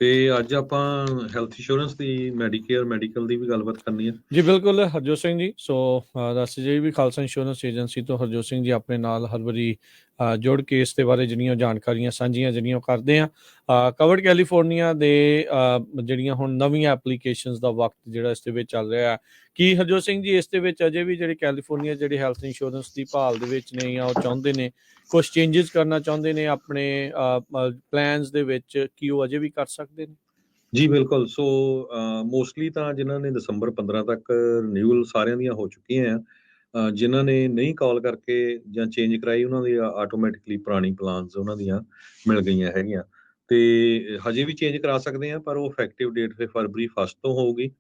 ਤੇ ਅੱਜ ਆਪਾਂ ਹੈਲਥ ਇੰਸ਼ੋਰੈਂਸ ਦੀ ਮੈਡੀਕੇਅਰ ਮੈਡੀਕਲ ਦੀ ਵੀ ਗੱਲਬਾਤ ਕਰਨੀ ਹੈ। ਜੀ ਬਿਲਕੁਲ ਹਰਜੋਤ ਸਿੰਘ ਜੀ। ਸੋ ਦੱਸ ਜੀ ਵੀ ਖਾਲਸਾ ਇੰਸ਼ੋਰੈਂਸ ਏਜੰਸੀ ਤੋਂ ਹਰਜੋਤ ਸਿੰਘ ਜੀ ਆਪਣੇ ਨਾਲ ਹਰ ਵਾਰੀ ਜੁੜ ਕੇ ਇਸ ਦੇ ਬਾਰੇ ਜਿਹੜੀਆਂ ਜਾਣਕਾਰੀਆਂ ਸਾਂਝੀਆਂ ਜਿਹੜੀਆਂ ਉਹ ਕਰਦੇ ਆ। ਕਵਰਡ ਕੈਲੀਫੋਰਨੀਆ ਦੇ ਜਿਹੜੀਆਂ ਹੁਣ ਨਵੀਆਂ ਐਪਲੀਕੇਸ਼ਨਸ ਦਾ ਵਕਤ ਜਿਹੜਾ ਇਸ ਦੇ ਵਿੱਚ ਚੱਲ ਰਿਹਾ ਹੈ, ਕੀ ਹਰਜੋਤ ਸਿੰਘ ਜੀ ਇਸ ਦੇ ਵਿੱਚ ਅਜੇ ਵੀ ਜਿਹੜੇ ਕੈਲੀਫੋਰਨੀਆ ਜਿਹੜੇ ਹੈਲਥ ਇੰਸ਼ੋਰੈਂਸ ਦੀ ਭਾਲ ਦੇ ਵਿੱਚ ਨੇ ਜਾਂ ਉਹ ਚਾਹੁੰਦੇ ਨੇ ਕੁਝ ਚੇਂਜਸ ਕਰਨਾ ਚਾਹੁੰਦੇ ਨੇ ਆਪਣੇ ਪਲਾਨਸ ਦੇ ਵਿੱਚ, ਕੀ ਉਹ ਅਜੇ ਵੀ ਕਰ ਸਕਦੇ ਨੇ? ਜੀ ਬਿਲਕੁਲ। ਸੋ ਮੋਸਟਲੀ ਤਾਂ ਜਿਨ੍ਹਾਂ ਨੇ ਦਸੰਬਰ 15 ਤੱਕ ਰਿਨਿਊਅਲ ਸਾਰਿਆਂ ਦੀਆਂ ਹੋ ਚੁੱਕੀਆਂ ਆ। ਜਿਨ੍ਹਾਂ ਨੇ ਨਹੀਂ ਕਾਲ ਕਰਕੇ ਜਾਂ ਚੇਂਜ ਕਰਾਈ ਉਹਨਾਂ ਦੀ ਆਟੋਮੈਟਿਕਲੀ ਪੁਰਾਣੀ ਪਲਾਨਸ ਉਹਨਾਂ ਦੀਆਂ ਮਿਲ ਗਈਆਂ ਹੈਗੀਆਂ ਤੇ ਹਜੇ ਵੀ ਚੇਂਜ ਕਰਾ ਸਕਦੇ ਆ, ਪਰ ਉਹ ਇਫੈਕਟਿਵ ਡੇਟ ਫਿਰ ਫਰਵਰੀ 1 ਤੋਂ ਹੋਊਗੀ।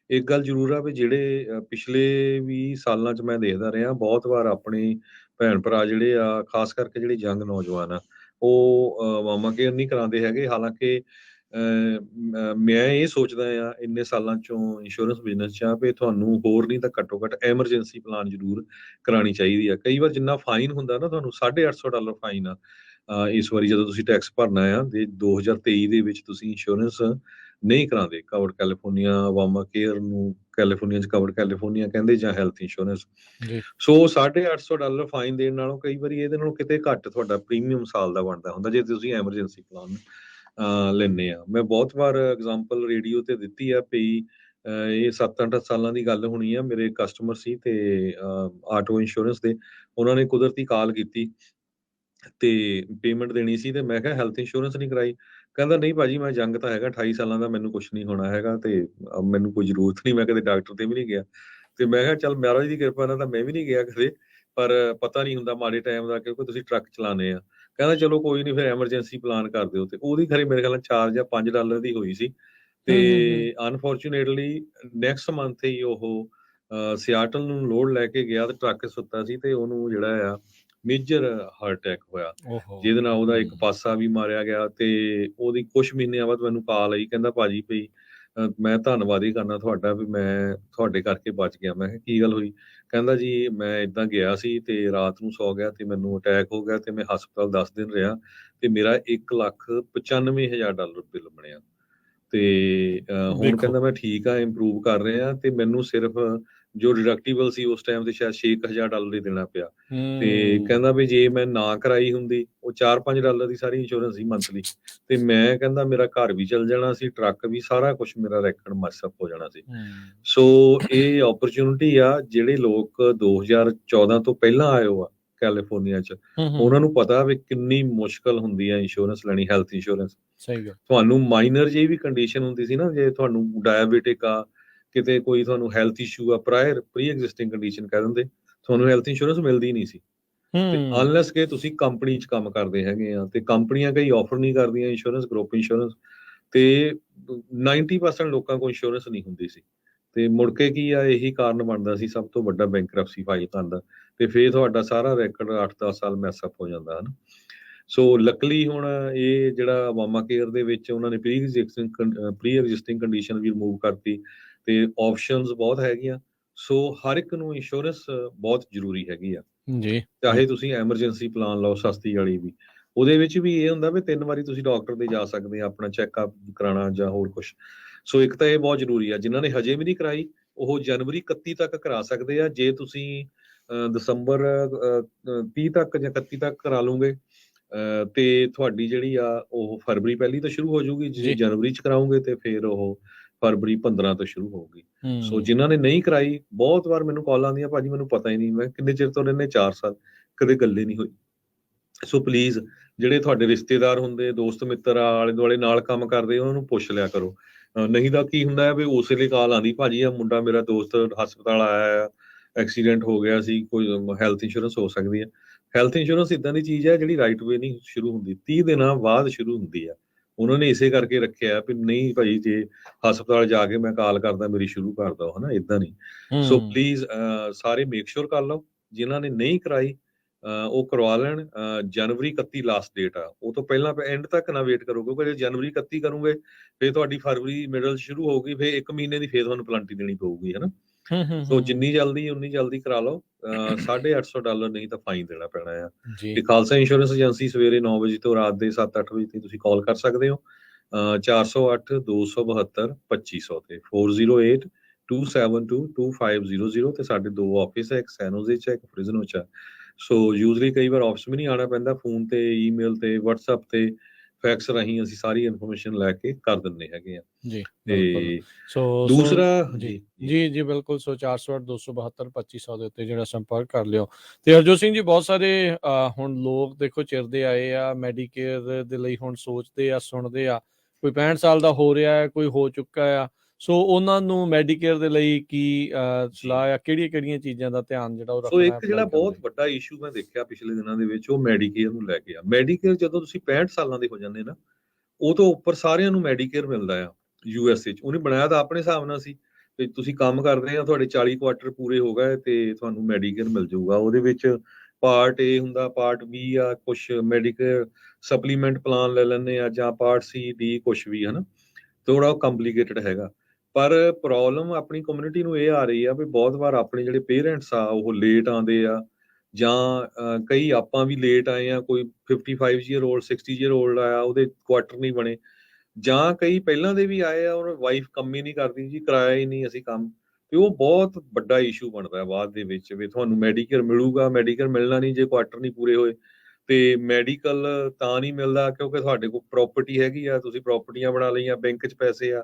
ਇੱਕ ਗੱਲ ਜ਼ਰੂਰ ਆ ਵੀ ਜਿਹੜੇ ਪਿਛਲੇ ਵੀ ਸਾਲਾਂ 'ਚ ਮੈਂ ਦੇਖਦਾ ਰਿਹਾ ਬਹੁਤ ਵਾਰ ਆਪਣੇ ਭੈਣ ਭਰਾ ਜਿਹੜੇ ਆ, ਖਾਸ ਕਰਕੇ ਜਿਹੜੇ ਯੰਗ ਨੌਜਵਾਨ ਆ, ਉਹ ਮਾਮਾ ਕੇਅਰ ਨਹੀਂ ਕਰਾਉਂਦੇ ਹੈਗੇ। ਹਾਲਾਂਕਿ ਮੈਂ ਇਹ ਸੋਚਦਾ ਆ ਇੰਨੇ ਸਾਲਾਂ ਚੋਂ ਇੰਸ਼ੋਰੈਂਸ ਬਿਜ਼ਨਸ 'ਚ ਆ ਵੀ ਤੁਹਾਨੂੰ ਹੋਰ ਨਹੀਂ ਤਾਂ ਘੱਟੋ ਘੱਟ ਐਮਰਜੈਂਸੀ ਪਲਾਨ ਜ਼ਰੂਰ ਕਰਾਉਣੀ ਚਾਹੀਦੀ ਆ। ਕਈ ਵਾਰ ਜਿੰਨਾ ਫਾਈਨ ਹੁੰਦਾ ਨਾ, ਤੁਹਾਨੂੰ $850 ਫਾਈਨ ਆ ਇਸ ਵਾਰੀ ਜਦੋਂ ਤੁਸੀਂ ਟੈਕਸ ਭਰਨਾ ਆ ਤੇ 2023 ਦੇ ਵਿੱਚ ਤੁਸੀਂ ਇੰਸ਼ੋਰੈਂਸ ਨਹੀਂ ਕਰਾਉਂਦੇ। ਕਵਰਡ ਕੈਲੀਫੋਰਨੀਆ ਵਾਮਾ ਕੇਅਰ ਨੂੰ ਕੈਲੀਫੋਰਨੀਆ 'ਚ ਕਵਰਡ ਕੈਲੀਫੋਰਨੀਆ ਕਹਿੰਦੇ ਜਾਂ ਹੈਲਥ ਇੰਸ਼ੋਰੈਂਸ। ਜੀ ਸੋ $850 ਫਾਈਨ ਦੇਣ ਨਾਲੋਂ ਕਈ ਵਾਰੀ ਇਹਦੇ ਨਾਲੋਂ ਕਿਤੇ ਘੱਟ ਤੁਹਾਡਾ ਪ੍ਰੀਮੀਅਮ ਸਾਲ ਦਾ ਬਣਦਾ ਹੁੰਦਾ ਜੇ ਤੁਸੀਂ ਐਮਰਜੈਂਸੀ ਪਲਾਨ ਲੈਂਦੇ ਆ। ਮੈਂ ਬਹੁਤ ਵਾਰ ਐਗਜ਼ਾਮਪਲ ਰੇਡੀਓ ਤੇ ਦਿੱਤੀ ਆ ਪਈ। ਇਹ 7-8 ਸਾਲਾਂ ਦੀ ਗੱਲ ਹੋਣੀ ਆ। ਮੇਰੇ ਕਸਟਮਰ ਸੀ ਤੇ ਆਟੋ ਇੰਸ਼ੋਰੈਂਸ ਦੇ, ਉਹਨਾਂ ਨੇ ਕੁਦਰਤੀ ਕਾਲ ਕੀਤੀ ਤੇ ਪੇਮੈਂਟ ਦੇਣੀ ਸੀ ਤੇ ਮੈਂ ਕਿਹਾ ਹੈਲਥ ਇੰਸ਼ੋਰੈਂਸ ਨਹੀਂ ਕਰਾਈ। ਕਹਿੰਦਾ ਨਹੀਂ ਭਾਜੀ, ਮੈਂ ਯੰਗ ਤਾਂ ਹੈਗਾ 28 ਸਾਲਾਂ ਦਾ, ਮੈਨੂੰ ਕੁਛ ਨਹੀਂ ਹੋਣਾ ਹੈਗਾ ਤੇ ਮੈਨੂੰ ਕੋਈ ਜ਼ਰੂਰਤ ਨਹੀਂ, ਮੈਂ ਕਦੇ ਡਾਕਟਰ ਤੇ ਵੀ ਨਹੀਂ ਗਿਆ। ਤੇ ਮੈਂ ਕਿਹਾ ਚੱਲ ਮਹਾਰਾਜ ਦੀ ਕਿਰਪਾ ਨਾਲ ਤਾਂ ਮੈਂ ਵੀ ਨਹੀਂ ਗਿਆ ਕਦੇ, ਪਰ ਪਤਾ ਨਹੀਂ ਹੁੰਦਾ ਮਾੜੇ ਟਾਈਮ ਦਾ, ਕਿਉਂਕਿ ਤੁਸੀਂ ਟਰੱਕ ਚਲਾਉਂਦੇ ਆ। ਕਹਿੰਦਾ ਚਲੋ ਕੋਈ ਨਹੀਂ, ਫਿਰ ਐਮਰਜੈਂਸੀ ਪਲਾਨ ਕਰ ਦਿਓ। ਤੇ ਉਹਦੀ ਖਰੇ ਮੇਰੇ ਖਿਆਲ ਨਾਲ $4 ਜਾਂ $5 ਦੀ ਹੋਈ ਸੀ ਤੇ ਅਨਫੋਰਚੂਨੇਟਲੀ ਨੈਕਸਟ ਮੰਥ ਹੀ ਉਹ ਸਿਆਟਲ ਨੂੰ ਲੋਡ ਲੈ ਕੇ ਗਿਆ ਤੇ ਟਰੱਕ ਸੁੱਤਾ ਸੀ ਤੇ ਉਹਨੂੰ ਜਿਹੜਾ ਆ ਮੇਜਰ ਹਾਰਟ ਅਟੈਕ ਹੋਇਆ, ਜਿਹਦੇ ਨਾਲ ਉਹਦਾ ਇੱਕ ਪਾਸਾ ਵੀ ਮਾਰਿਆ ਗਿਆ। ਤੇ ਉਹਦੀ ਕੁਝ ਮਹੀਨਿਆਂ ਬਾਅਦ ਮੈਨੂੰ ਕਾਲ ਆਈ, ਕਹਿੰਦਾ ਭਾਜੀ ਭਈ ਮੈਂ ਧੰਨਵਾਦ ਹੀ ਕਰਨਾ ਤੁਹਾਡਾ ਵੀ ਮੈਂ ਤੁਹਾਡੇ ਕਰਕੇ ਬਚ ਗਿਆ। ਮੈਂ ਕਿਹਾ ਕੀ ਗੱਲ ਹੋਈ? ਕਹਿੰਦਾ ਜੀ ਮੈਂ ਇਦਾਂ ਗਿਆ ਸੀ ਤੇ ਰਾਤ ਨੂੰ ਸੌ ਗਿਆ ਤੇ ਮੈਨੂੰ ਅਟੈਕ ਹੋ ਗਿਆ ਤੇ ਮੈਂ ਹਸਪਤਾਲ 10 ਦਿਨ ਰਿਹਾ ਤੇ ਮੇਰਾ $1,95,000 ਬਿੱਲ ਬਣਿਆ। ਤੇ ਹੁਣ ਕਹਿੰਦਾ ਮੈਂ ਠੀਕ ਆ, ਇੰਪਰੂਵ ਕਰ ਰਿਹਾ ਤੇ ਮੈਨੂੰ ਸਿਰਫ ਜੋ ਡਿਡਕਟੀਬਲ ਸੀ ਉਸ ਟਾਈਮ ਤੇ ਸ਼ਾਇਦ $6,000 ਹੀ ਦੇਣਾ ਪਿਆ। ਤੇ ਕਹਿੰਦਾ ਵੀ ਜੇ ਮੈਂ ਨਾ ਕਰਾਈ ਹੁੰਦੀ, ਉਹ $4-5 ਦੀ ਸਾਰੀ ਇੰਸ਼ੋਰੈਂਸ ਸੀ ਮੰਥਲੀ, ਤੇ ਮੈਂ ਕਹਿੰਦਾ ਮੇਰਾ ਘਰ ਵੀ ਚਲ ਜਾਣਾ ਸੀ, ਟਰੱਕ ਵੀ, ਸਾਰਾ ਕੁਝ ਮੇਰਾ ਰੈਕਡ ਮਸਅਪ ਹੋ ਜਾਣਾ ਸੀ। ਸੋ ਇਹ ਓਪਰਚੁਨਿਟੀ ਆ ਜਿਹੜੇ ਲੋਕ 2014 ਤੋਂ ਪਹਿਲਾਂ ਆਏ ਹੋ ਆ ਕੈਲੀਫੋਰਨੀਆ 'ਚ, ਉਹਨਾਂ ਨੂੰ ਪਤਾ ਵੀ ਕਿੰਨੀ ਮੁਸ਼ਕਲ ਹੁੰਦੀ ਆ ਇੰਸ਼ੋਰੈਂਸ ਲੈਣੀ, ਹੈਲਥ ਇੰਸ਼ੋਰੈਂਸ। ਸਹੀ ਗੱਲ। ਤੁਹਾਨੂੰ ਮਾਈਨਰ ਜਿਹੀ ਵੀ ਕੰਡੀਸ਼ਨ ਹੁੰਦੀ ਸੀ ਨਾ, ਜੇ ਤੁਹਾਨੂੰ ਡਾਇਬੀਟਿਕ ਆ, ਕਿਤੇ ਕੋਈ ਤੁਹਾਨੂੰ ਹੈਲਥ ਇਸ਼ੂ ਆ, ਪ੍ਰੀ ਐਗਜ਼ਿਸਟਿੰਗ ਕੰਡੀਸ਼ਨ ਕਹਿ ਦਿੰਦੇ, ਤੁਹਾਨੂੰ ਹੈਲਥ ਇੰਸ਼ੋਰੈਂਸ ਮਿਲਦੀ ਨਹੀਂ ਸੀ। ਤੇ ਅਨਲੈਸ ਕਿ ਤੁਸੀਂ ਕੰਪਨੀ 'ਚ ਕੰਮ ਕਰਦੇ ਹੈਗੇ ਆ, ਤੇ ਕੰਪਨੀਆਂ ਕਈ ਆਫਰ ਨਹੀਂ ਕਰਦੀਆਂ ਇੰਸ਼ੋਰੈਂਸ, ਗਰੁੱਪ ਇੰਸ਼ੋਰੈਂਸ, ਤੇ 90% ਲੋਕਾਂ ਕੋਲ ਇੰਸ਼ੋਰੈਂਸ ਨਹੀਂ ਹੁੰਦੀ ਸੀ। ਤੇ ਮੁੜ ਕੇ ਕੀ ਆ, ਇਹੀ ਕਾਰਨ ਬਣਦਾ ਸੀ ਸਭ ਤੋਂ ਵੱਡਾ, ਬੈਂਕਰਪਸੀ ਫਾਈਲ ਕਰਨ ਦਾ, ਤੇ ਫਿਰ ਤੁਹਾਡਾ ਸਾਰਾ ਰੈਕਡ 8-10 ਸਾਲ ਮੈਸਅਪ ਹੋ ਜਾਂਦਾ ਹਨ। ਸੋ ਲੱਕਲੀ ਹੁਣ ਇਹ ਜਿਹੜਾ ਵਾਮਾ ਕੇਅਰ ਦੇ ਵਿੱਚ ਉਹਨਾਂ ਨੇ ਪ੍ਰੀ ਐਗਜ਼ਿਸਟਿੰਗ ਕੰਡੀਸ਼ਨ ਵੀ ਰਿਮੂਵ ਕਰਤੀ ਤੇ ਆਪਸ਼ਨਸ ਬਹੁਤ ਹੈਗੀਆਂ। ਸੋ ਹਰ ਇੱਕ ਨੂੰ ਇੰਸ਼ੋਰੈਂਸ ਬਹੁਤ ਜ਼ਰੂਰੀ ਹੈਗੀ ਆ, ਜੀ ਚਾਹੇ ਤੁਸੀਂ ਐਮਰਜੈਂਸੀ ਪਲਾਨ ਲਓ ਸਸਤੀ ਵਾਲੀ ਵੀ। ਉਹਦੇ ਵਿੱਚ ਵੀ ਇਹ ਹੁੰਦਾ ਵੀ 3 ਵਾਰੀ ਤੁਸੀਂ ਡਾਕਟਰ ਦੇ ਜਾ ਸਕਦੇ ਆ ਆਪਣਾ ਚੈੱਕਅਪ ਕਰਾਉਣਾ ਜਾਂ ਹੋਰ ਕੁਝ। ਸੋ ਇੱਕ ਤਾਂ ਇਹ ਬਹੁਤ ਜ਼ਰੂਰੀ ਆ। ਜਿਨ੍ਹਾਂ ਨੇ ਹਜੇ ਵੀ ਨਹੀਂ ਕਰਾਈ ਉਹ ਜਨਵਰੀ 31 ਤੱਕ ਕਰਾ ਸਕਦੇ ਆ। ਜੇ ਤੁਸੀਂ ਦਸੰਬਰ 30 ਤੱਕ ਜਾਂ 31 ਤੱਕ ਕਰਾ ਲਓਗੇ ਤੇ ਤੁਹਾਡੀ ਜਿਹੜੀ ਆ ਉਹ ਫਰਵਰੀ 1 ਤੋਂ ਸ਼ੁਰੂ ਹੋ ਜਾਊਗੀ। ਜੇ ਜਨਵਰੀ 'ਚ ਕਰਾਉਂਗੇ ਤੇ ਫਿਰ ਉਹ ਫਰਵਰੀ 15 ਤੋਂ ਸ਼ੁਰੂ ਹੋਊਗੀ। ਸੋ ਜਿਨ੍ਹਾਂ ਨੇ ਨਹੀਂ ਕਰਾਈ, ਬਹੁਤ ਵਾਰ ਮੈਨੂੰ ਕਾਲ ਆਉਂਦੀਆਂ, ਭਾਜੀ ਮੈਨੂੰ ਪਤਾ ਹੀ ਨਹੀਂ, ਮੈਂ ਕਿੰਨੇ ਚਿਰ ਤੋਂ ਰਹਿੰਦੇ 4 ਸਾਲ, ਕਦੇ ਗੱਲ ਹੀ ਨਹੀਂ ਹੋਈ। ਸੋ ਪਲੀਜ਼ ਜਿਹੜੇ ਤੁਹਾਡੇ ਰਿਸ਼ਤੇਦਾਰ ਹੁੰਦੇ, ਦੋਸਤ ਮਿੱਤਰ ਆਲੇ ਦੁਆਲੇ ਨਾਲ ਕੰਮ ਕਰਦੇ, ਉਹਨਾਂ ਨੂੰ ਪੁੱਛ ਲਿਆ ਕਰੋ। ਨਹੀਂ ਤਾਂ ਕੀ ਹੁੰਦਾ ਹੈ ਵੀ ਉਸ ਵੇਲੇ ਕਾਲ ਆਉਂਦੀ, ਭਾਜੀ ਆ ਮੁੰਡਾ ਮੇਰਾ ਦੋਸਤ ਹਸਪਤਾਲ ਆਇਆ ਆ, ਐਕਸੀਡੈਂਟ ਹੋ ਗਿਆ ਸੀ, ਕੋਈ ਹੈਲਥ ਇੰਸ਼ੋਰੈਂਸ ਹੋ ਸਕਦੀ ਹੈ। ਹੈਲਥ ਇੰਸ਼ੋਰੈਂਸ ਇਦਾਂ ਦੀ ਚੀਜ਼ ਹੈ ਜਿਹੜੀ ਰਾਈਟ ਵੇ ਨਹੀਂ ਸ਼ੁਰੂ ਹੁੰਦੀ, 30 ਦਿਨਾਂ ਬਾਅਦ ਸ਼ੁਰੂ ਹੁੰਦੀ ਆ। ਉਹਨਾਂ ਨੇ ਇਸੇ ਕਰਕੇ ਰੱਖਿਆ ਵੀ ਨਹੀਂ ਭਾਈ, ਜੇ ਹਸਪਤਾਲ ਜਾ ਕੇ ਮੈਂ ਕਾਲ ਕਰਦਾ ਮੇਰੀ ਸ਼ੁਰੂ ਕਰ ਦੋ, ਹਨਾ, ਇਦਾਂ ਨਹੀਂ। ਸੋ ਪਲੀਜ਼ ਸਾਰੇ ਮੇਕ ਸ਼ੋਰ ਕਰ ਲਓ। ਜਿਨ੍ਹਾਂ ਨੇ ਨਹੀਂ ਕਰਾਈ ਉਹ ਕਰਵਾ ਲੈਣ। ਜਨਵਰੀ 31 ਲਾਸਟ ਡੇਟ ਆ, ਉਹ ਤੋਂ ਪਹਿਲਾਂ ਐਂਡ ਤੱਕ ਨਾ ਵੇਟ ਕਰੋ, ਕਿਉਂਕਿ ਜੇ ਜਨਵਰੀ 31 ਕਰੋਗੇ ਫਿਰ ਤੁਹਾਡੀ ਫਰਵਰੀ ਮਿਡਲ ਸ਼ੁਰੂ ਹੋਊਗੀ, ਫਿਰ 1 ਮਹੀਨੇ ਦੀ ਫਿਰ ਤੁਹਾਨੂੰ ਪਲੰਟੀ ਦੇਣੀ ਪਊਗੀ, ਹਨਾ। ਸੋ ਜਿੰਨੀ ਜਲਦੀ ਉਨੀ ਜਲਦੀ ਕਰਾ ਲਓ। $850 ਨਹੀਂ ਤਾਂ ਫਾਈਨ ਦੇਣਾ ਪੈਣਾ ਆ। ਤੇ ਖਾਲਸਾ ਇੰਸ਼ੋਰੈਂਸ ਏਜੰਸੀ ਸਵੇਰੇ 9 ਵਜੇ ਤੋਂ ਰਾਤ ਦੇ 7-8 ਵਜੇ ਤੱਕ ਤੁਸੀਂ ਕਾਲ ਕਰ ਸਕਦੇ ਹੋ। 408 272 2500 ਤੇ 408 272 2500 ਤੇ ਸਾਡੇ 2 ਆਫਿਸ ਹੈ, ਇੱਕ ਸੈਨੋਜ਼ੇ ਚ ਹੈ, ਇੱਕ ਫ੍ਰਿਜ਼ਨੋ ਚ ਹੈ। ਸੋ ਯੂਜ਼ਲੀ ਕਈ ਵਾਰ ਆਫਿਸ ਵੀ ਨਹੀਂ ਆਉਣਾ ਪੈਂਦਾ, ਫੋਨ ਤੇ, ਈਮੇਲ ਤੇ, WhatsApp ਤੇ, ਫੈਕਸ ਰਾਹੀਂ ਅਸੀਂ ਸਾਰੀ ਇਨਫੋਰਮੇਸ਼ਨ ਲੈ ਕੇ ਕਰ ਦਿੰਦੇ ਹੈਗੇ ਆ। ਜੀ ਤੇ ਬਿਲਕੁਲ। ਸੋ ਦੂਸਰਾ ਜੀ ਜੀ ਜੀ ਬਿਲਕੁਲ। ਸੋ 408 272 2500 ਦੇ ਉੱਤੇ ਜਿਹੜਾ ਸੰਪਰਕ ਕਰ ਲਿਓ। ਤੇ ਹਰਜੋਤ ਸਿੰਘ ਜੀ, ਬਹੁਤ ਸਾਰੇ ਹੁਣ ਲੋਕ ਦੇਖੋ ਚਿਰਦੇ ਆਏ ਆ ਮੈਡੀਕੇਅਰ ਦੇ ਲਈ, ਹੁਣ ਸੋਚਦੇ ਆ, ਸੁਣਦੇ ਆ, ਕੋਈ 65 ਸਾਲ ਦਾ ਹੋ ਰਿਹਾ ਹੈ, ਕੋਈ ਹੋ ਚੁੱਕਾ ਆ, ਸੋ ਉਹਨਾਂ ਨੂੰ ਮੈਡੀਕੇਅਰ ਦੇ ਲਈ ਕੀ ਸਲਾਹ ਆ, ਕਿਹੜੀਆਂ ਚੀਜ਼ਾਂ ਦਾ ਧਿਆਨ ਜਿਹੜਾ ਉਹ ਸੋ ਰੱਖਣਾ ਇੱਕ ਜਿਹੜਾ ਬਹੁਤ ਵੱਡਾ ਇਸ਼ੂ ਮੈਂ ਦੇਖਿਆ ਪਿਛਲੇ ਦਿਨਾਂ ਦੇ ਵਿੱਚ, ਉਹ ਮੈਡੀਕੇਅਰ ਨੂੰ ਲੈ ਕੇ ਆ। ਮੈਡੀਕੇਅਰ ਜਦੋਂ ਤੁਸੀਂ 65 ਸਾਲਾਂ ਦੇ ਹੋ ਜਾਂਦੇ ਨਾ, ਉਹ ਤੋਂ ਉੱਪਰ ਸਾਰਿਆਂ ਨੂੰ ਮੈਡੀਕੇਅਰ ਮਿਲਦਾ ਆ USA 'ਚ। ਉਹਨੇ ਬਣਾਇਆ ਤਾਂ ਆਪਣੇ ਹਿਸਾਬ ਨਾਲ ਸੀ ਤੇ ਤੁਸੀਂ ਕੰਮ ਕਰਦੇ ਆ, ਤੁਹਾਡੇ 40 ਕੁਆਟਰ ਪੂਰੇ ਹੋ ਗਏ ਤੇ ਤੁਹਾਨੂੰ ਮੈਡੀਕੇਅਰ ਮਿਲ ਜਾਊਗਾ। ਉਹਦੇ ਵਿੱਚ ਪਾਰਟ A ਹੁੰਦਾ, ਪਾਰਟ B ਆ, ਕੁਛ ਮੈਡੀਕੇਅਰ ਸਪਲੀਮੈਂਟ ਪਲਾਨ ਲੈ ਲੈਂਦੇ ਆ, ਜਾਂ ਪਾਰਟ C D ਕੁਛ ਵੀ, ਹਨਾ। ਥੋੜਾ ਕੰਪਲਿਕੇਟਡ ਹੈਗਾ। ਪਰ ਪ੍ਰੋਬਲਮ ਆਪਣੀ ਕਮਿਊਨਿਟੀ ਨੂੰ ਇਹ ਆ ਰਹੀ ਆ ਵੀ ਬਹੁਤ ਵਾਰ ਆਪਣੇ ਜਿਹੜੇ ਪੇਰੈਂਟਸ ਆ ਉਹ ਲੇਟ ਆਉਂਦੇ ਆ, ਜਾਂ ਕਈ ਆਪਾਂ ਵੀ ਲੇਟ ਆਏ ਆ, ਕੋਈ 55 ਈਅਰ 올ਡ 60 ਈਅਰ 올ਡ ਆਇਆ, ਉਹਦੇ ਕੁਆਟਰ ਨਹੀਂ ਬਣੇ, ਜਾਂ ਕਈ ਪਹਿਲਾਂ ਦੇ ਵੀ ਆਏ ਆ, ਔਰ ਵਾਈਫ ਕੰਮ ਹੀ ਨਹੀਂ ਕਰਦੀ ਜੀ, ਕਰਾਇਆ ਹੀ ਨਹੀਂ ਅਸੀਂ ਕੰਮ। ਤੇ ਉਹ ਬਹੁਤ ਵੱਡਾ ਇਸ਼ੂ ਬਣਦਾ ਬਾਅਦ ਦੇ ਵਿੱਚ ਵੀ ਤੁਹਾਨੂੰ ਮੈਡੀਕੇਅਰ ਮਿਲੂਗਾ, ਮੈਡੀਕੇਅਰ ਮਿਲਣਾ ਨਹੀਂ ਜੇ ਕੁਆਟਰ ਨਹੀਂ ਪੂਰੇ ਹੋਏ। ਤੇ ਮੈਡੀਕਲ ਤਾਂ ਨਹੀਂ ਮਿਲਦਾ ਕਿਉਂਕਿ ਤੁਹਾਡੇ ਕੋਲ ਪ੍ਰਾਪਰਟੀ ਹੈਗੀ ਆ, ਤੁਸੀਂ ਪ੍ਰਾਪਰਟੀਆਂ ਬਣਾ ਲਈਆਂ, ਬੈਂਕ 'ਚ ਪੈਸੇ ਆ।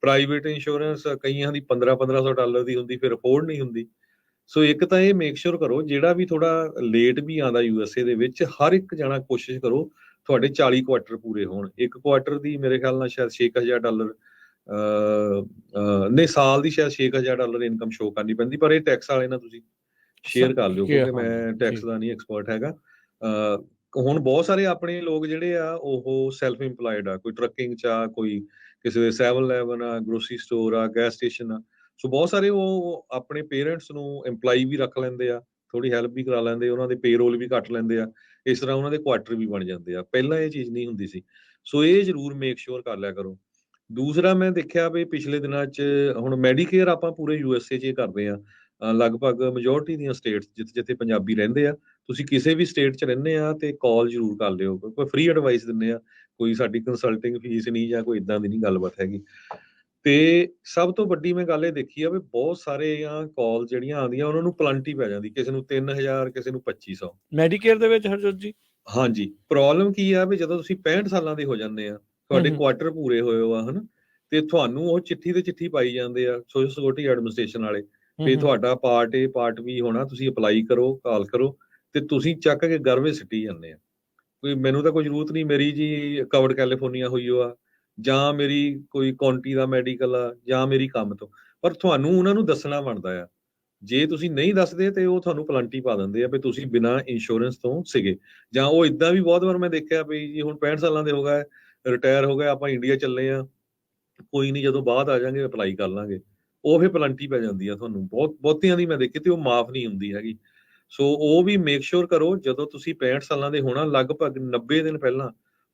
ਪ੍ਰਾਈਵੇਟ ਇੰਸ਼ੋਰੈਂਸ ਕਈਆਂ ਦੀ $1500 ਦੀ ਹੁੰਦੀ, ਫਿਰ ਅਫੋਰਡ ਨਹੀਂ ਹੁੰਦੀ। ਸੋ ਇੱਕ ਤਾਂ ਇਹ ਮੇਕ ਸ਼ੋਰ ਕਰੋ, ਜਿਹੜਾ ਵੀ ਥੋੜਾ ਲੇਟ ਵੀ ਆਉਂਦਾ USA ਦੇ ਵਿੱਚ, ਹਰ ਇੱਕ ਜਣਾ ਕੋਸ਼ਿਸ਼ ਕਰੋ ਤੁਹਾਡੇ 40 ਕੁਆਟਰ ਪੂਰੇ ਹੋਣ। ਇੱਕ ਕੁਆਟਰ ਦੀ ਮੇਰੇ ਖਿਆਲ ਨਾਲ ਸ਼ਾਇਦ $6000 ਨਹੀਂ, ਸਾਲ ਦੀ ਸ਼ਾਇਦ $6000 ਇਨਕਮ ਸ਼ੋ ਕਰਨੀ ਪੈਂਦੀ, ਪਰ ਇਹ ਟੈਕਸ ਵਾਲੇ ਨਾਲ ਤੁਸੀਂ ਸ਼ੇਅਰ ਕਰ ਲਿਓ ਕਿਉਂਕਿ ਮੈਂ ਟੈਕਸ ਦਾ ਨਹੀਂ ਐਕਸਪਰਟ ਹੈਗਾ। ਹੁਣ ਬਹੁਤ ਸਾਰੇ ਆਪਣੇ ਲੋਕ ਜਿਹੜੇ ਆ ਉਹ ਸੈਲਫ ਇੰਪਲਾਇਡ ਆ, ਕੋਈ ਟਰੱਕਿੰਗ 'ਚ ਆ, ਕੋਈ ਕਿਸੇ ਦੇ 7-Eleven ਆ, ਗਰੋਸਰੀ ਸਟੋਰ ਆ, ਗੈਸ ਸਟੇਸ਼ਨ ਆ। ਸੋ ਬਹੁਤ ਸਾਰੇ ਉਹ ਆਪਣੇ ਪੇਰੈਂਟਸ ਨੂੰ EMPLOYE ਵੀ ਰੱਖ ਲੈਂਦੇ ਆ, ਥੋੜੀ ਹੈਲਪ ਵੀ ਕਰਾ ਲੈਂਦੇ, ਉਹਨਾਂ ਦੇ ਪੇਰੋਲ ਵੀ ਕੱਟ ਲੈਂਦੇ ਆ, ਇਸ ਤਰ੍ਹਾਂ ਉਹਨਾਂ ਦੇ ਕੁਆਟਰ ਵੀ ਬਣ ਜਾਂਦੇ ਆ। ਪਹਿਲਾਂ ਇਹ ਚੀਜ਼ ਨਹੀਂ ਹੁੰਦੀ ਸੀ। ਸੋ ਇਹ ਜ਼ਰੂਰ ਮੇਕ ਸ਼ੋਰ ਕਰ ਲਿਆ ਕਰੋ। ਦੂਸਰਾ ਮੈਂ ਦੇਖਿਆ ਵੀ ਪਿਛਲੇ ਦਿਨਾਂ 'ਚ ਹੁਣ ਮੈਡੀਕੇਅਰ ਆਪਾਂ ਪੂਰੇ USA 'ਚ ਇਹ ਕਰਦੇ ਆ, ਲਗਭਗ ਮੈਜੋਰਟੀ ਦੀਆਂ ਸਟੇਟਸ ਜਿੱਥੇ ਪੰਜਾਬੀ ਰਹਿੰਦੇ ਆ। ਤੁਸੀਂ ਕਿਸੇ ਵੀ ਸਟੇਟ 'ਚ ਰਹਿੰਦੇ ਆ ਤੇ ਕਾਲ ਜ਼ਰੂਰ ਕਰ ਲਿਓ, ਕੋਈ ਫ੍ਰੀ ਐਡਵਾਈਸ ਦਿੰਦੇ ਆ, ਕੋਈ ਸਾਡੀ ਕੰਸਲਟਿੰਗ ਫੀਸ ਨਹੀਂ ਜਾਂ ਕੋਈ ਇਦਾਂ ਦੀ ਨਹੀਂ ਗੱਲਬਾਤ ਹੈਗੀ। ਤੇ ਸਭ ਤੋਂ ਵੱਡੀ ਮੈਂ ਗੱਲ ਇਹ ਦੇਖੀ ਆ ਵੀ ਬਹੁਤ ਸਾਰੇ ਕਾਲ ਜਿਹੜੀਆਂ ਆਉਂਦੀਆਂ ਉਹਨਾਂ ਨੂੰ ਪਲੰਟੀ ਪੈ ਜਾਂਦੀ, ਕਿਸੇ ਨੂੰ 3000, ਕਿਸੇ ਨੂੰ 2500 ਮੈਡੀਕੇਅਰ ਦੇ ਵਿੱਚ। ਹਰਜੋਤ ਜੀ, ਹਾਂਜੀ, ਪ੍ਰੋਬਲਮ ਕੀ ਆ ਵੀ ਜਦੋਂ ਤੁਸੀਂ 65 ਸਾਲਾਂ ਦੇ ਹੋ ਜਾਂਦੇ ਆ, ਤੁਹਾਡੇ ਕੁਆਟਰ ਪੂਰੇ ਹੋਏ ਹੋ ਆ, ਹਨਾ, ਤੇ ਤੁਹਾਨੂੰ ਉਹ ਚਿੱਠੀ ਤੇ ਚਿੱਠੀ ਪਾਈ ਜਾਂਦੇ ਆ ਸੋਸ਼ਲ ਸਿਕਿਉਰਿਟੀ ਐਡਮਿਨਿਸਟ੍ਰੇਸ਼ਨ ਵਾਲੇ ਵੀ ਤੁਹਾਡਾ ਪਾਰਟ A ਪਾਰਟ B ਹੋਣਾ, ਤੁਸੀਂ ਅਪਲਾਈ ਕਰੋ, ਕਾਲ ਕਰੋ, ਤੇ ਤੁਸੀਂ ਚੱਕ ਕੇ ਗਰਵੇ ਸਿੱਟੀ ਜਾਂਦੇ ਆ। ਕੋਈ ਮੈਨੂੰ ਤਾਂ ਕੋਈ ਜ਼ਰੂਰਤ ਨਹੀਂ, ਮੇਰੀ ਜੀ ਕਵਰਡ ਕੈਲੀਫੋਰਨੀਆ ਹੋਈ ਆ, ਜਾਂ ਮੇਰੀ ਕੋਈ ਕਾਉਂਟੀ ਦਾ ਮੈਡੀਕਲ ਆ, ਜਾਂ ਮੇਰੀ ਕੰਮ ਤੋਂ, ਪਰ ਤੁਹਾਨੂੰ ਉਹਨਾਂ ਨੂੰ ਦੱਸਣਾ ਬਣਦਾ ਆ। ਜੇ ਤੁਸੀਂ ਨਹੀਂ ਦੱਸਦੇ ਤੇ ਉਹ ਤੁਹਾਨੂੰ ਪਲੰਟੀ ਪਾ ਦਿੰਦੇ ਆ ਵੀ ਤੁਸੀਂ ਬਿਨਾਂ ਇੰਸ਼ੋਰੈਂਸ ਤੋਂ ਸੀਗੇ। ਜਾਂ ਉਹ ਇਦਾਂ ਵੀ ਬਹੁਤ ਵਾਰ ਮੈਂ ਦੇਖਿਆ ਵੀ ਜੀ ਹੁਣ 65 ਸਾਲਾਂ ਦੇ ਹੋ ਗਏ, ਰਿਟਾਇਰ ਹੋ ਗਏ, ਆਪਾਂ ਇੰਡੀਆ ਚੱਲੇ ਆ, ਕੋਈ ਨਹੀਂ ਜਦੋਂ ਬਾਅਦ ਆ ਜਾਾਂਗੇ ਅਪਲਾਈ ਕਰ ਲਾਂਗੇ, ਉਹ ਫਿਰ ਪਲੰਟੀ ਪੈ ਜਾਂਦੀ ਆ ਤੁਹਾਨੂੰ। ਬਹੁਤਿਆਂ ਦੀ ਮੈਂ ਦੇਖੀ ਤੇ ਉਹ ਮਾਫ ਨਹੀਂ ਹੁੰਦੀ ਹੈਗੀ। ਸੋ ਉਹ ਵੀ ਮੇਕ ਸ਼ੋਰ ਕਰੋ ਜਦੋਂ ਤੁਸੀਂ 65 ਸਾਲਾਂ ਦੇ ਹੋਣਾ, ਲਗਭਗ 90 ਦਿਨ ਪਹਿਲਾਂ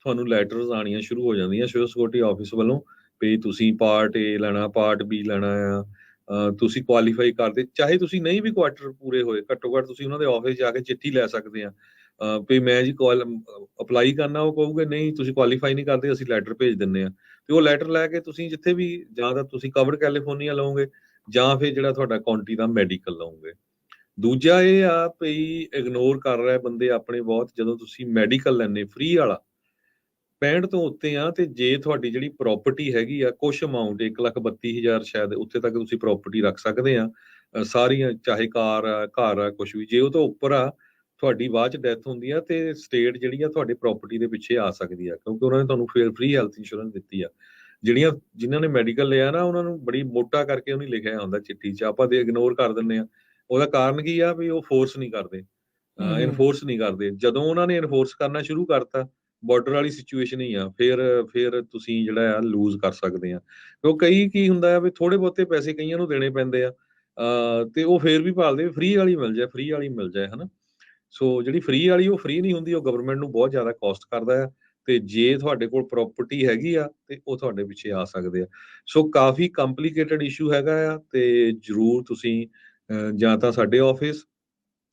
ਤੁਹਾਨੂੰ ਲੈਟਰਸ ਆਉਣੀਆਂ ਸ਼ੁਰੂ ਹੋ ਜਾਂਦੀਆਂ ਸੋਸ਼ਲ ਸਿਕਿਉਰਿਟੀ ਆਫਿਸ ਵੱਲੋਂ ਵੀ ਤੁਸੀਂ ਪਾਰਟ A ਲੈਣਾ, ਪਾਰਟ B ਲੈਣਾ ਆ, ਤੁਸੀਂ ਕੁਆਲੀਫਾਈ ਕਰਦੇ, ਚਾਹੇ ਤੁਸੀਂ ਨਹੀਂ ਵੀ ਕੁਆਟਰ ਪੂਰੇ ਹੋਏ, ਘੱਟੋ ਘੱਟ ਤੁਸੀਂ ਉਹਨਾਂ ਦੇ ਆਫਿਸ ਜਾ ਕੇ ਚਿੱਠੀ ਲੈ ਸਕਦੇ ਆ ਵੀ ਮੈਂ ਜੀ ਅਪਲਾਈ ਕਰਨਾ। ਉਹ ਕਹੂਗੇ ਨਹੀਂ ਤੁਸੀਂ ਕੁਆਲੀਫਾਈ ਨਹੀਂ ਕਰਦੇ, ਅਸੀਂ ਲੈਟਰ ਭੇਜ ਦਿੰਦੇ ਆ, ਤੇ ਉਹ ਲੈਟਰ ਲੈ ਕੇ ਤੁਸੀਂ ਜਿੱਥੇ ਵੀ, ਜਾਂ ਤਾਂ ਤੁਸੀਂ ਕਵਰਡ ਕੈਲੀਫੋਰਨੀਆ ਲਓਗੇ ਜਾਂ ਫਿਰ ਜਿਹੜਾ ਤੁਹਾਡਾ ਕਾਉਂਟੀ ਦਾ ਮੈਡੀਕਲ ਲਓਗੇ। ਦੂਜਾ ਇਹ ਆ ਵੀ ਇਗਨੋਰ ਕਰ ਰਹੇ ਬੰਦੇ ਆਪਣੇ ਬਹੁਤ, ਜਦੋਂ ਤੁਸੀਂ ਮੈਡੀਕਲ ਲੈਣੇ ਫ੍ਰੀ ਵਾਲਾ 65 ਤੋਂ ਉੱਤੇ ਆ, ਤੇ ਜੇ ਤੁਹਾਡੀ ਜਿਹੜੀ ਪ੍ਰਾਪਰਟੀ ਹੈਗੀ ਆ ਕੁਛ ਅਮਾਉਂਟ 1,32,000 ਸ਼ਾਇਦ, ਉੱਥੇ ਤੱਕ ਤੁਸੀਂ ਪ੍ਰਾਪਰਟੀ ਰੱਖ ਸਕਦੇ ਆ ਸਾਰੀਆਂ, ਚਾਹੇ ਕਾਰ ਆ, ਘਰ ਆ, ਕੁਛ ਵੀ। ਜੇ ਉਹ ਤੋਂ ਉੱਪਰ ਆ, ਤੁਹਾਡੀ ਬਾਅਦ ਚ ਡੈਥ ਹੁੰਦੀ ਆ ਤੇ ਸਟੇਟ ਜਿਹੜੀ ਆ ਤੁਹਾਡੇ ਪ੍ਰਾਪਰਟੀ ਦੇ ਪਿੱਛੇ ਆ ਸਕਦੀ ਆ, ਕਿਉਂਕਿ ਉਹਨਾਂ ਨੇ ਤੁਹਾਨੂੰ ਫਿਰ ਫ੍ਰੀ ਹੈਲਥ ਇੰਸ਼ੋਰੈਂਸ ਦਿੱਤੀ ਆ। ਜਿਨ੍ਹਾਂ ਨੇ ਮੈਡੀਕਲ ਲਿਆ ਨਾ, ਉਹਨਾਂ ਨੂੰ ਬੜੀ ਮੋਟਾ ਕਰਕੇ ਉਹਨੇ ਲਿਖਿਆ ਹੁੰਦਾ ਚਿੱਠੀ 'ਚ, ਆਪਾਂ ਤੇ ਇਗਨੋਰ ਕਰ ਦਿੰਦੇ ਆ। ਉਹਦਾ ਕਾਰਨ ਕੀ ਆ ਵੀ ਉਹ ਫੋਰਸ ਨਹੀਂ ਕਰਦੇ, ਇਨਫੋਰਸ ਨਹੀਂ ਕਰਦੇ। ਜਦੋਂ ਉਹਨਾਂ ਨੇ ਇਨਫੋਰਸ ਕਰਨਾ ਸ਼ੁਰੂ ਕਰਤਾ, ਬਾਰਡਰ ਵਾਲੀ ਸਿਚੁਏਸ਼ਨ ਹੀ ਆ, ਫਿਰ ਤੁਸੀਂ ਜਿਹੜਾ ਆ ਲੂਜ਼ ਕਰ ਸਕਦੇ ਆ। ਕਿਉਂ ਕਈ ਕੀ ਹੁੰਦਾ ਆ ਵੀ ਥੋੜੇ ਬਹੁਤੇ ਪੈਸੇ ਕਈਆਂ ਨੂੰ ਦੇਣੇ ਪੈਂਦੇ ਆ, ਤੇ ਉਹ ਫੇਰ ਵੀ ਭਾਲਦੇ ਫ੍ਰੀ ਵਾਲੀ ਮਿਲ ਜਾਏ, ਫ੍ਰੀ ਵਾਲੀ ਮਿਲ ਜਾਏ, ਹਨਾ। ਸੋ ਜਿਹੜੀ ਫ੍ਰੀ ਵਾਲੀ ਉਹ ਫ੍ਰੀ ਨਹੀਂ ਹੁੰਦੀ, ਉਹ ਗਵਰਨਮੈਂਟ ਨੂੰ ਬਹੁਤ ਜ਼ਿਆਦਾ ਕਾਸਟ ਕਰਦਾ ਆ। ਤੇ ਜੇ ਤੁਹਾਡੇ ਕੋਲ ਪ੍ਰਾਪਰਟੀ ਹੈਗੀ ਆ ਤੇ ਉਹ ਤੁਹਾਡੇ ਪਿੱਛੇ ਆ ਸਕਦੇ ਆ। ਸੋ ਕਾਫੀ ਕੰਪਲਿਕੇਟਡ ਇਸ਼ੂ ਹੈਗਾ ਆ, ਤੇ ਜ਼ਰੂਰ ਤੁਸੀਂ ਜਾਂ ਤਾਂ ਸਾਡੇ ਆਫਿਸ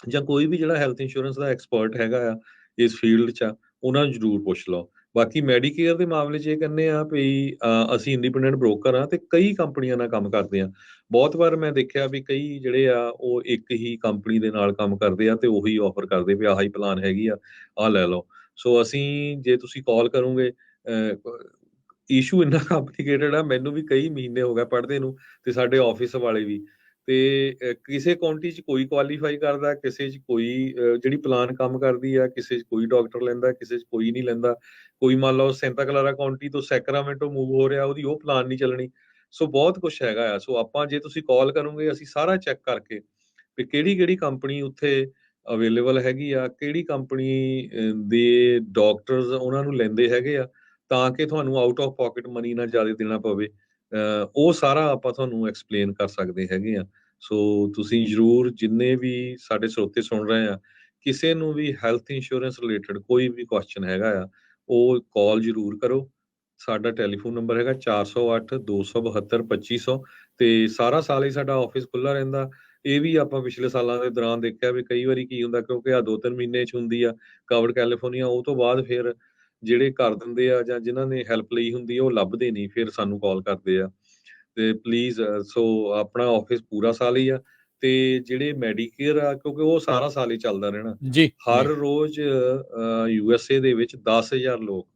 ਜਾਂ ਕੋਈ ਵੀ ਜਿਹੜਾ ਹੈਲਥ ਇੰਸ਼ੋਰੈਂਸ ਦਾ ਐਕਸਪਰਟ ਹੈਗਾ ਆ ਇਸ ਫੀਲਡ 'ਚ ਆ, ਉਹਨਾਂ ਨੂੰ ਜ਼ਰੂਰ ਪੁੱਛ ਲਓ। ਬਾਕੀ ਮੈਡੀਕੇਅਰ ਦੇ ਮਾਮਲੇ 'ਚ ਇਹ ਕਹਿੰਦੇ ਆ ਵੀ ਅਸੀਂ ਇੰਡੀਪੈਂਡੈਂਟ ਬ੍ਰੋਕਰ ਆ ਤੇ ਕਈ ਕੰਪਨੀਆਂ ਨਾਲ ਕੰਮ ਕਰਦੇ ਆ। ਬਹੁਤ ਵਾਰ ਮੈਂ ਦੇਖਿਆ ਵੀ ਕਈ ਜਿਹੜੇ ਆ ਉਹ ਇੱਕ ਹੀ ਕੰਪਨੀ ਦੇ ਨਾਲ ਕੰਮ ਕਰਦੇ ਆ ਤੇ ਉਹੀ ਆਫਰ ਕਰਦੇ ਵੀ ਆਹ ਹੀ ਪਲਾਨ ਹੈਗੀ ਆ, ਆਹ ਲੈ ਲਓ। ਸੋ ਅਸੀਂ ਜੇ ਤੁਸੀਂ ਕਾਲ ਕਰੋਗੇ ਇਸ਼ੂ ਇੰਨਾ ਕੰਪਲਿਕੇਟਡ ਆ, ਮੈਨੂੰ ਵੀ ਕਈ ਮਹੀਨੇ ਹੋ ਗਏ ਪੜ੍ਹਦੇ ਨੂੰ ਤੇ ਸਾਡੇ ਆਫਿਸ ਵਾਲੇ ਵੀ। ਤੇ ਕਿਸੇ ਕਾਉਂਟੀ 'ਚ ਕੋਈ ਕੁਆਲੀਫਾਈ ਕਰਦਾ, ਕਿਸੇ 'ਚ ਕੋਈ ਜਿਹੜੀ ਪਲਾਨ ਕੰਮ ਕਰਦੀ ਆ, ਕਿਸੇ 'ਚ ਕੋਈ ਡਾਕਟਰ ਲੈਂਦਾ, ਕਿਸੇ 'ਚ ਕੋਈ ਨਹੀਂ ਲੈਂਦਾ। ਕੋਈ ਮੰਨ ਲਓ ਸੈਂਟਾ ਕਲਾਰਾ ਕਾਉਂਟੀ ਤੋਂ ਸੈਕਰਾਮੈਂਟੋ ਮੂਵ ਹੋ ਰਿਹਾ, ਉਹਦੀ ਉਹ ਪਲਾਨ ਨਹੀਂ ਚੱਲਣੀ। ਸੋ ਬਹੁਤ ਕੁਛ ਹੈਗਾ ਆ। ਸੋ ਆਪਾਂ ਜੇ ਤੁਸੀਂ ਕਾਲ ਕਰੋਗੇ ਅਸੀਂ ਸਾਰਾ ਚੈੱਕ ਕਰਕੇ ਵੀ ਕਿਹੜੀ-ਕਿਹੜੀ ਕੰਪਨੀ ਉੱਥੇ ਅਵੇਲੇਬਲ ਹੈਗੀ ਆ, ਕਿਹੜੀ ਕੰਪਨੀ ਦੇ ਡਾਕਟਰਸ ਉਹਨਾਂ ਨੂੰ ਲੈਂਦੇ ਹੈਗੇ ਆ, ਤਾਂ ਕਿ ਤੁਹਾਨੂੰ ਆਊਟ ਆਫ ਪਾਕਟ ਮਨੀ ਨਾ ਜ਼ਿਆਦਾ ਦੇਣਾ ਪਵੇ। ਉਹ ਸਾਰਾ ਆਪਾਂ ਤੁਹਾਨੂੰ ਐਕਸਪਲੇਨ ਕਰ ਸਕਦੇ ਹੈਗੇ ਆ। ਸੋ ਤੁਸੀਂ ਜ਼ਰੂਰ ਜਿੰਨੇ ਵੀ ਸਾਡੇ ਸਰੋਤੇ ਸੁਣ ਰਹੇ ਆ, ਕਿਸੇ ਨੂੰ ਵੀ ਹੈਲਥ ਇੰਸ਼ੋਰੈਂਸ ਰਿਲੇਟਡ ਕੋਈ ਵੀ ਕੁਐਸਚਨ ਹੈਗਾ ਆ, ਉਹ ਕਾਲ ਜ਼ਰੂਰ ਕਰੋ। ਸਾਡਾ ਟੈਲੀਫੋਨ ਨੰਬਰ ਹੈਗਾ 408 272 2500 ਤੇ ਸਾਰਾ ਸਾਲ ਹੀ ਸਾਡਾ ਆਫਿਸ ਖੁੱਲ੍ਹਾ ਰਹਿੰਦਾ। ਇਹ ਵੀ ਆਪਾਂ ਪਿਛਲੇ ਸਾਲਾਂ ਦੇ ਦੌਰਾਨ ਦੇਖਿਆ ਵੀ ਕਈ ਵਾਰੀ ਕੀ ਹੁੰਦਾ, ਕਿਉਂਕਿ ਆਹ 2-3 ਮਹੀਨੇ 'ਚ ਹੁੰਦੀ ਆ ਕਵਰਡ ਕੈਲੀਫੋਰਨੀਆ, ਉਹ ਤੋਂ ਬਾਅਦ ਫਿਰ ਜਿਹੜੇ ਕਰ ਦਿੰਦੇ ਆ ਜਾਂ ਜਿਨ੍ਹਾਂ ਨੇ ਹੈਲਪ ਲਈ ਹੁੰਦੀ ਆ ਉਹ ਲੱਭਦੇ ਨਹੀਂ, ਫਿਰ ਸਾਨੂੰ ਕਾਲ ਕਰਦੇ ਆ। ਤੇ ਪਲੀਜ਼ ਸੋ ਆਪਣਾ ਆਫਿਸ ਪੂਰਾ ਸਾਲ ਹੀ ਆ ਤੇ ਜਿਹੜੇ ਮੈਡੀਕੇਅਰ ਆ ਕਿਉਂਕਿ ਉਹ ਸਾਰਾ ਸਾਲ ਹੀ ਚੱਲਦਾ ਰਹਿਣਾ। ਜੀ ਹਰ ਰੋਜ਼ USA ਦੇ ਵਿੱਚ 10,000 ਲੋਕ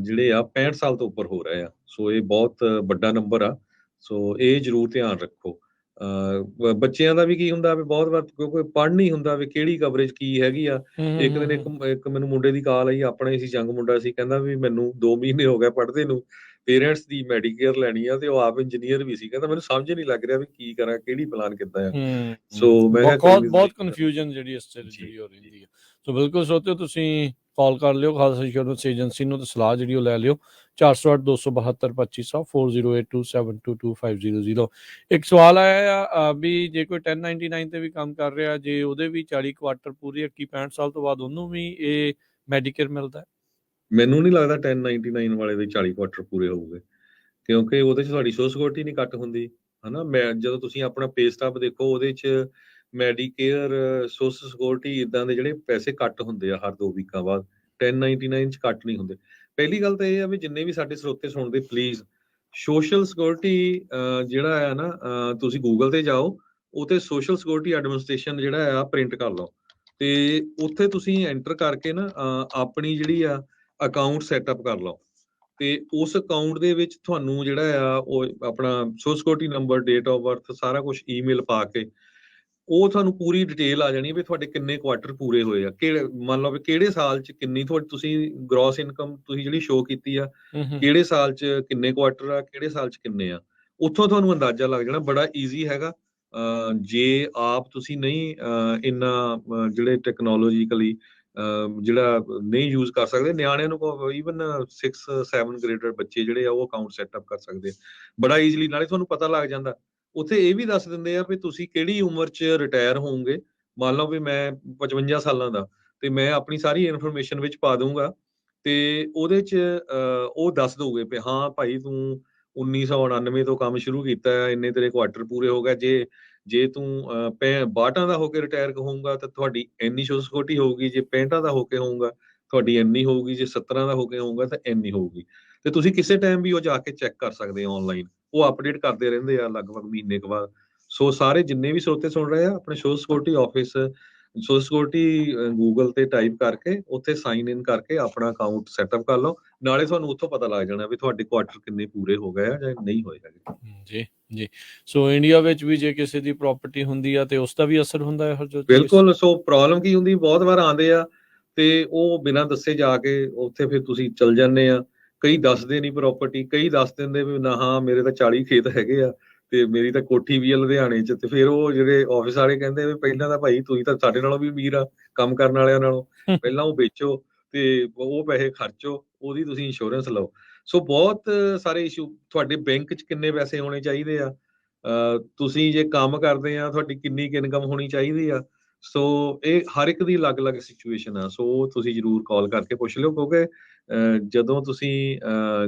ਜਿਹੜੇ ਆ 65 ਸਾਲ ਤੋਂ ਉੱਪਰ ਹੋ ਰਹੇ ਆ। ਸੋ ਇਹ ਬਹੁਤ ਵੱਡਾ ਨੰਬਰ ਆ। ਸੋ ਇਹ ਜ਼ਰੂਰ ਧਿਆਨ ਰੱਖੋ। ਬੱਚਿਆਂ ਦਾ ਵੀ ਕੀ ਹੁੰਦਾ ਵੀ ਬਹੁਤ ਵਾਰ ਕਿਉਂਕਿ ਪੜ੍ਹ ਨਹੀਂ ਹੁੰਦਾ ਵੀ ਕਿਹੜੀ ਕਵਰੇਜ ਕੀ ਹੈਗੀ ਆ। ਇੱਕ ਦਿਨ ਇੱਕ ਮੈਨੂੰ ਮੁੰਡੇ ਦੀ ਕਾਲ ਆਈ, ਆਪਣਾ ਹੀ ਸੀ, ਯੰਗ ਮੁੰਡਾ ਸੀ, ਕਹਿੰਦਾ ਵੀ ਮੈਨੂੰ 2 ਮਹੀਨੇ ਹੋ ਗਏ ਪੜ੍ਹਦੇ ਨੂੰ, ਪੇਰੈਂਟਸ ਦੀ ਮੈਡੀਕੇਅਰ ਲੈਣੀ ਆ ਤੇ ਉਹ ਆਪ ਇੰਜੀਨੀਅਰ ਵੀ ਸੀ। ਕਹਿੰਦਾ ਮੈਨੂੰ ਸਮਝ ਨਹੀਂ ਲੱਗ ਰਿਹਾ ਵੀ ਕੀ ਕਰਾਂ, ਕਿਹੜੀ ਪਲਾਨ ਕਿੱਦਾਂ ਆ। ਸੋ ਮੈਂ ਕਿਹਾ ਕੋਈ ਨਹੀਂ ਬਹੁਤ ਕਨਫਿਊਜ਼ਨ ਜਿਹੜੀ ਇਸ ਤੇ ਜਿਹੜੀ ਹੋ ਰਹੀ ਹੈ। ਸੋ ਬਿਲਕੁਲ ਸੋਚੋ ਤੁਸੀਂ ਕਾਲ ਕਰ ਲਿਓ ਖਾਲਸਾ ਇੰਸ਼ੋਰੈਂਸ ਏਜੰਸੀ ਨੂੰ ਤੇ ਸਲਾਹ ਜਿਹੜੀ ਉਹ ਲੈ ਲਿਓ 408 272 2500 4082722500। ਇੱਕ ਸਵਾਲ ਆਇਆ ਆ ਵੀ ਜੇ ਕੋਈ 1099 ਤੇ ਵੀ ਕੰਮ ਕਰ ਰਿਹਾ, ਜੇ ਉਹਦੇ ਵੀ 40 ਕੁਆਟਰ ਪੂਰੇ 65 ਸਾਲ ਤੋਂ ਬਾਅਦ ਉਹਨੂੰ ਵੀ ਇਹ ਮੈਡੀਕੇਅਰ ਮਿਲਦਾ ਹੈ? ਮੈਨੂੰ ਨਹੀਂ ਲੱਗਦਾ 1099 ਵਾਲੇ ਦੇ 40 ਕੁਆਟਰ ਪੂਰੇ ਹੋਊਗੇ, ਕਿਉਂਕਿ ਉਹਦੇ 'ਚ ਤੁਹਾਡੀ ਸੋਸ਼ਲ ਸਿਕਿਉਰਿਟੀ ਨਹੀਂ ਕੱਟ ਹੁੰਦੀ ਹਨਾ। ਮੈਂ ਜਦੋਂ ਤੁਸੀਂ ਆਪਣਾ ਪੇ ਸਟੱਬ ਦੇਖੋ ਉਹਦੇ 'ਚ ਮੈਡੀਕੇਅਰ, ਸੋਸ਼ਲ ਸਿਕਿਉਰਿਟੀ ਇਦਾਂ ਦੇ ਜਿਹੜੇ ਪੈਸੇ ਕੱਟ ਹੁੰਦੇ ਆ ਹਰ 2 ਵੀਕਾਂ ਬਾਅਦ। 1099 'ਚ ਕੱਟ ਨਹੀਂ ਹੁੰਦੇ। ਪਹਿਲੀ ਗੱਲ ਤਾਂ ਇਹ ਆ ਵੀ ਜਿੰਨੇ ਵੀ ਸਾਡੇ ਸਰੋਤੇ ਸੁਣਦੇ ਪਲੀਜ਼ ਸੋਸ਼ਲ ਸਿਕਿਉਰਿਟੀ ਜਿਹੜਾ ਆ ਨਾ ਤੁਸੀਂ ਗੂਗਲ ਤੇ ਜਾਓ, ਉੱਥੇ ਸੋਸ਼ਲ ਸਿਕਿਉਰਿਟੀ ਐਡਮਿਨਿਸਟ੍ਰੇਸ਼ਨ ਜਿਹੜਾ ਆ ਪ੍ਰਿੰਟ ਕਰ ਲਓ ਤੇ ਉੱਥੇ ਤੁਸੀਂ ਐਂਟਰ ਕਰਕੇ ਨਾ ਆਪਣੀ ਜਿਹੜੀ ਆ ਅਕਾਊਂਟ ਸੈਟਅਪ ਕਰ ਲਓ ਤੇ ਉਸ ਅਕਾਊਂਟ ਦੇ ਵਿੱਚ ਤੁਹਾਨੂੰ ਜਿਹੜਾ ਆ ਉਹ ਆਪਣਾ social security number, date of birth, ਸਾਰਾ ਕੁਝ ਈਮੇਲ ਪਾ ਕੇ ਉਹ ਤੁਹਾਨੂੰ ਪੂਰੀ ਡਿਟੇਲ ਆ ਜਾਣੀ ਵੀ ਤੁਹਾਡੇ ਕਿੰਨੇ ਕੁਆਟਰ ਪੂਰੇ ਹੋਏ ਆ, ਕਿਹੜੇ ਮੰਨ ਲਓ ਵੀ ਕਿਹੜੇ ਸਾਲ 'ਚ ਕਿੰਨੀ ਤੁਹਾਡੀ ਤੁਸੀਂ ਗ੍ਰੋਸ ਇਨਕਮ ਤੁਸੀਂ ਜਿਹੜੀ ਸ਼ੋ ਕੀਤੀ ਆ, ਕਿਹੜੇ ਸਾਲ 'ਚ ਕਿੰਨੇ ਕੁਆਟਰ ਆ, ਕਿਹੜੇ ਸਾਲ 'ਚ ਕਿੰਨੇ ਆ, ਉੱਥੋਂ ਤੁਹਾਨੂੰ ਅੰਦਾਜ਼ਾ ਲੱਗ ਜਾਣਾ। ਬੜਾ ਈਜ਼ੀ ਹੈਗਾ। ਜੇ ਆਪ ਤੁਸੀਂ ਨਹੀਂ ਇੰਨਾ ਜਿਹੜੇ ਟੈਕਨੋਲੋਜੀਕਲੀ ਜਿਹੜਾ ਨਹੀਂ ਯੂਜ਼ ਕਰ ਸਕਦੇ, ਨਿਆਣਿਆਂ ਨੂੰ ਈਵਨ 6-7 ਗ੍ਰੇਡਰ ਬੱਚੇ ਜਿਹੜੇ ਆ ਉਹ ਅਕਾਊਂਟ ਸੈਟਅਪ ਕਰ ਸਕਦੇ ਬੜਾ ਈਜ਼ੀਲੀ। ਨਾਲੇ ਤੁਹਾਨੂੰ ਪਤਾ ਲੱਗ ਜਾਂਦਾ ਉੱਥੇ ਇਹ ਵੀ ਦੱਸ ਦਿੰਦੇ ਆ ਵੀ ਤੁਸੀਂ ਕਿਹੜੀ ਉਮਰ 'ਚ ਰਿਟਾਇਰ ਹੋਵੋਗੇ। ਮੰਨ ਲਓ ਵੀ ਮੈਂ 55 ਸਾਲਾਂ ਦਾ ਤੇ ਮੈਂ ਆਪਣੀ ਸਾਰੀ ਇਨਫੋਰਮੇਸ਼ਨ ਵਿੱਚ ਪਾ ਦੂੰਗਾ ਤੇ ਉਹਦੇ 'ਚ ਉਹ ਦੱਸ ਦੋਗੇ ਵੀ ਹਾਂ ਭਾਈ ਤੂੰ 1999 ਤੋਂ ਕੰਮ ਸ਼ੁਰੂ ਕੀਤਾ ਹੈ, ਇੰਨੇ ਤੇਰੇ ਕੁਆਟਰ ਪੂਰੇ ਹੋ ਗਏ। ਜੇ ਤੂੰ 62 ਦਾ ਹੋ ਕੇ ਰਿਟਾਇਰ ਹੋਊਗਾ ਤਾਂ ਤੁਹਾਡੀ ਇੰਨੀ ਸੋਸ਼ਲ ਸਿਕਿਉਰਿਟੀ ਹੋਊਗੀ, ਜੇ 65 ਦਾ ਹੋ ਕੇ ਹੋਊਗਾ ਤੁਹਾਡੀ ਇੰਨੀ ਹੋਊਗੀ, ਜੇ 17 ਦਾ ਹੋ ਕੇ ਹੋਊਗਾ ਤਾਂ ਇੰਨੀ ਹੋਊਗੀ। ਤੇ ਤੁਸੀਂ ਕਿਸੇ ਟਾਈਮ ਵੀ ਉਹ ਜਾ ਕੇ ਚੈੱਕ ਕਰ ਸਕਦੇ ਹੋ ਆਨਲਾਈਨ, ਉਹ ਅਪਡੇਟ ਕਰਦੇ ਰਹਿੰਦੇ ਆ ਲਗਭਗ ਮਹੀਨੇ ਕੁ ਬਾਅਦ। ਸੋ ਸਾਰੇ ਜਿੰਨੇ ਵੀ ਸਰੋਤੇ ਸੁਣ ਰਹੇ ਆ ਆਪਣੇ social security office, social security Google ਤੇ ਟਾਈਪ ਕਰਕੇ ਉੱਥੇ ਸਾਈਨ ਇਨ ਕਰਕੇ ਆਪਣਾ ਅਕਾਊਂਟ ਸੈਟਅਪ ਕਰ ਲਓ। ਨਾਲੇ ਤੁਹਾਨੂੰ ਉੱਥੋਂ ਪਤਾ ਲੱਗ ਜਾਣਾ ਵੀ ਤੁਹਾਡੇ ਕੁਆਟਰ ਕਿੰਨੇ ਪੂਰੇ ਹੋ ਗਏ ਆ ਜਾਂ ਨਹੀਂ ਹੋਏ ਹੈਗੇ। ਜੀ ਸੋ ਇੰਡੀਆ ਵਿੱਚ ਵੀ ਜੇ ਕਿਸੇ ਦੀ ਪ੍ਰਾਪਰਟੀ ਹੁੰਦੀ ਆ ਤੇ ਉਸ ਦਾ ਵੀ ਅਸਰ ਹੁੰਦਾ ਹੈ ਹਰਜੋਤ? ਬਿਲਕੁਲ। ਸੋ ਪ੍ਰੋਬਲਮ ਕੀ ਹੁੰਦੀ, ਬਹੁਤ ਵਾਰ ਆਉਂਦੇ ਆ ਤੇ ਉਹ ਬਿਨਾਂ ਦੱਸੇ ਜਾ ਕੇ ਉੱਥੇ ਫਿਰ ਤੁਸੀਂ ਚਲ ਜਾਂਦੇ ਆ। ਕਈ ਦੱਸਦੇ ਨਹੀਂ ਪ੍ਰਾਪਰਟੀ, ਕਈ ਦੱਸ ਦਿੰਦੇ ਵੀ ਨਾ ਹਾਂ ਮੇਰੇ ਤਾਂ 40 ਖੇਤ ਹੈਗੇ ਆ ਤੇ ਮੇਰੀ ਤਾਂ ਕੋਠੀ ਵੀ ਆ ਲੁਧਿਆਣੇ 'ਚ। ਤੇ ਫਿਰ ਉਹ ਜਿਹੜੇ ਆਫਿਸ ਵਾਲੇ ਕਹਿੰਦੇ ਵੀ ਪਹਿਲਾਂ ਤਾਂ ਭਾਈ ਤੁਸੀਂ ਤਾਂ ਸਾਡੇ ਨਾਲੋਂ ਵੀ ਅਮੀਰ ਆ ਕੰਮ ਕਰਨ ਵਾਲਿਆਂ ਨਾਲੋਂ, ਪਹਿਲਾਂ ਉਹ ਵੇਚੋ ਤੇ ਉਹ ਪੈਸੇ ਖਰਚੋ, ਉਹਦੀ ਤੁਸੀਂ ਇੰਸ਼ੋਰੈਂਸ ਲਓ। ਸੋ ਬਹੁਤ ਸਾਰੇ ਇਸ਼ੂ, ਤੁਹਾਡੇ ਬੈਂਕ 'ਚ ਕਿੰਨੇ ਪੈਸੇ ਹੋਣੇ ਚਾਹੀਦੇ ਆ, ਤੁਸੀਂ ਜੇ ਕੰਮ ਕਰਦੇ ਆ ਤੁਹਾਡੀ ਕਿੰਨੀ ਇਨਕਮ ਹੋਣੀ ਚਾਹੀਦੀ ਆ। ਸੋ ਇਹ ਹਰ ਇੱਕ ਦੀ ਅਲੱਗ-ਅਲੱਗ ਸਿਚੁਏਸ਼ਨ ਆ। ਸੋ ਤੁਸੀਂ ਜ਼ਰੂਰ ਕਾਲ ਕਰਕੇ ਪੁੱਛ ਲਿਓ, ਕਿਉਂਕਿ ਜਦੋਂ ਤੁਸੀਂ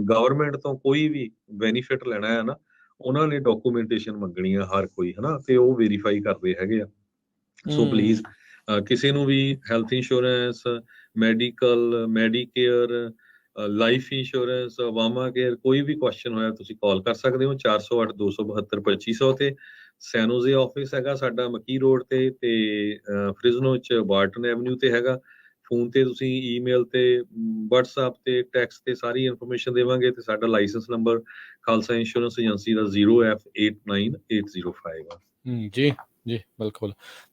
ਗਵਰਨਮੈਂਟ ਤੋਂ ਕੋਈ ਵੀ ਬੈਨੀਫਿਟ ਲੈਣਾ ਹੈ ਨਾ, ਉਹਨਾਂ ਨੇ ਡਾਕੂਮੈਂਟੇਸ਼ਨ ਮੰਗਣੀ ਆ ਹਰ ਕੋਈ ਹਨਾ, ਤੇ ਉਹ ਵੈਰੀਫਾਈ ਕਰਦੇ ਹੈਗੇ ਆ। ਸੋ ਪਲੀਜ਼ ਕਿਸੇ ਨੂੰ ਵੀ health insurance, medical, Medicare, life insurance, Obamacare, ਕੋਈ ਵੀ ਕੁਐਸਚਨ ਹੋਇਆ ਤੁਸੀਂ ਕਾਲ ਕਰ ਸਕਦੇ ਹੋ 408 272 2500 ਤੇ। ਸੈਨੋਜ਼ੇ ਆਫਿਸ ਹੈਗਾ ਸਾਡਾ ਮੱਕੀ ਰੋਡ ਤੇ ਫ੍ਰਿਜ਼ਨੋ ਚ ਬਾਰਟਨ ਐਵਨਿਊ ਤੇ ਹੈਗਾ। ਫੋਨ ਤੇ ਤੁਸੀਂ ਈਮੇਲ ਤੇ WhatsApp ਤੇ ਟੈਕਸਟ ਤੇ ਸਾਰੀ ਇਨਫੋਰਮੇਸ਼ਨ ਦੇਵਾਂਗੇ। ਤੇ ਸਾਡਾ licence number Khalsa insurance agency ਦਾ 0F89805 ਆ। ਜੀ ਜੀ ਬਿਲਕੁਲ।